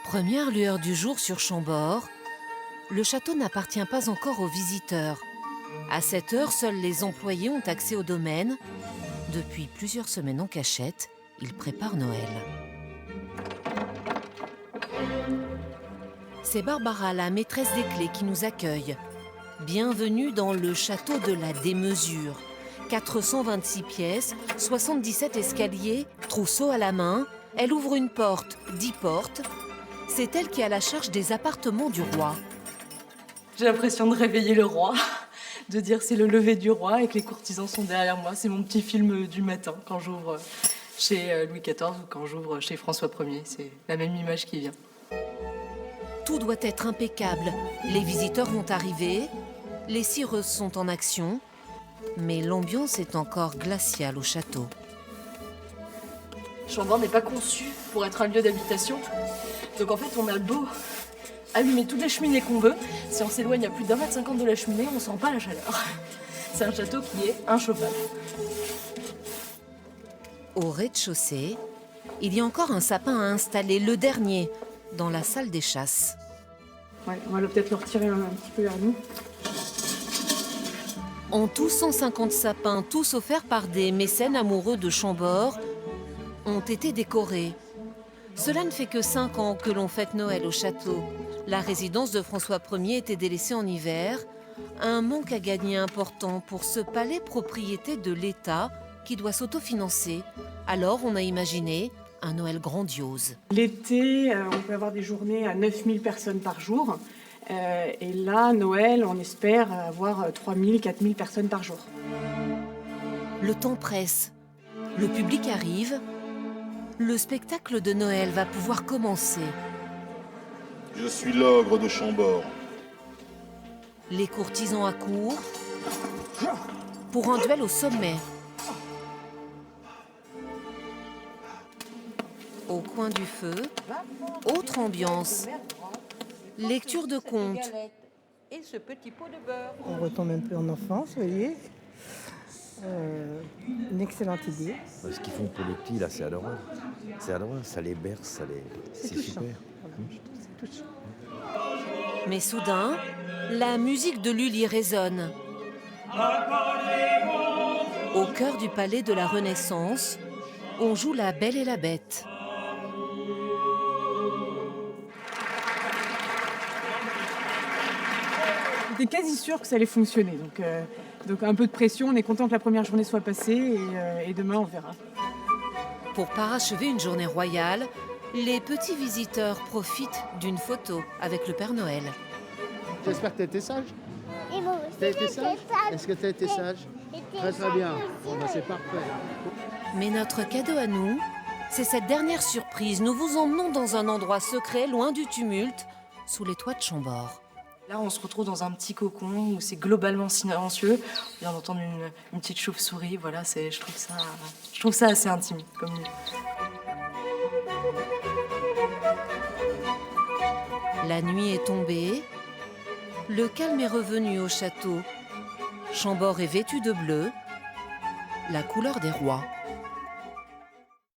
Première lueur du jour sur Chambord, le château n'appartient pas encore aux visiteurs. À cette heure, seuls les employés ont accès au domaine. Depuis plusieurs semaines en cachette, ils préparent Noël. C'est Barbara, la maîtresse des clés, qui nous accueille. Bienvenue dans le château de la démesure. 426 pièces, 77 escaliers, trousseau à la main. Elle ouvre une porte, 10 portes. C'est elle qui a la charge des appartements du roi. J'ai l'impression de réveiller le roi, de dire c'est le lever du roi et que les courtisans sont derrière moi. C'est mon petit film du matin quand j'ouvre chez Louis XIV ou quand j'ouvre chez François Ier. C'est la même image qui vient. Tout doit être impeccable. Les visiteurs vont arriver, les cireuses sont en action, mais l'ambiance est encore glaciale au château. Chambord n'est pas conçu pour être un lieu d'habitation. Donc en fait, on a beau allumer toutes les cheminées qu'on veut, si on s'éloigne à plus d'1,50 m de la cheminée, on ne sent pas la chaleur. C'est un château qui est inchauffable. Au rez-de-chaussée, il y a encore un sapin à installer, le dernier, dans la salle des chasses. Ouais, on va peut-être le retirer un petit peu vers nous. En tout, 150 sapins, tous offerts par des mécènes amoureux de Chambord, ont été décorés. Cela ne fait que 5 ans que l'on fête Noël au château. La résidence de François Ier était délaissée en hiver. Un manque à gagner important pour ce palais propriété de l'État qui doit s'autofinancer. Alors on a imaginé un Noël grandiose. L'été, on peut avoir des journées à 9000 personnes par jour. Et là, Noël, on espère avoir 3000, 4000 personnes par jour. Le temps presse. Le public arrive. Le spectacle de Noël va pouvoir commencer. Je suis l'ogre de Chambord. Les courtisans accourent pour un duel au sommet. Au coin du feu, autre ambiance. Lecture de contes. Et ce petit pot de beurre. On retombe un peu en enfance, vous voyez. Une excellente idée. Ce qu'ils font pour les petits, là, c'est adorable. C'est adorable, ça les berce, c'est super. C'est touchant. Mais soudain, la musique de Lully résonne. Au cœur du palais de la Renaissance, on joue La Belle et la Bête. J'étais quasi sûre que ça allait fonctionner. Donc un peu de pression, on est content que la première journée soit passée et demain on verra. Pour parachever une journée royale, les petits visiteurs profitent d'une photo avec le Père Noël. J'espère que tu as été sage. Et moi aussi, T'as été sage? Est-ce que tu as été sage? Très bien. Bon, ben, c'est parfait. Mais notre cadeau à nous, c'est cette dernière surprise. Nous vous emmenons dans un endroit secret, loin du tumulte, sous les toits de Chambord. Là, on se retrouve dans un petit cocon où c'est globalement silencieux. On vient d'entendre une petite chauve-souris. Voilà, je trouve ça assez intime comme lieu. La nuit est tombée. Le calme est revenu au château. Chambord est vêtu de bleu, la couleur des rois.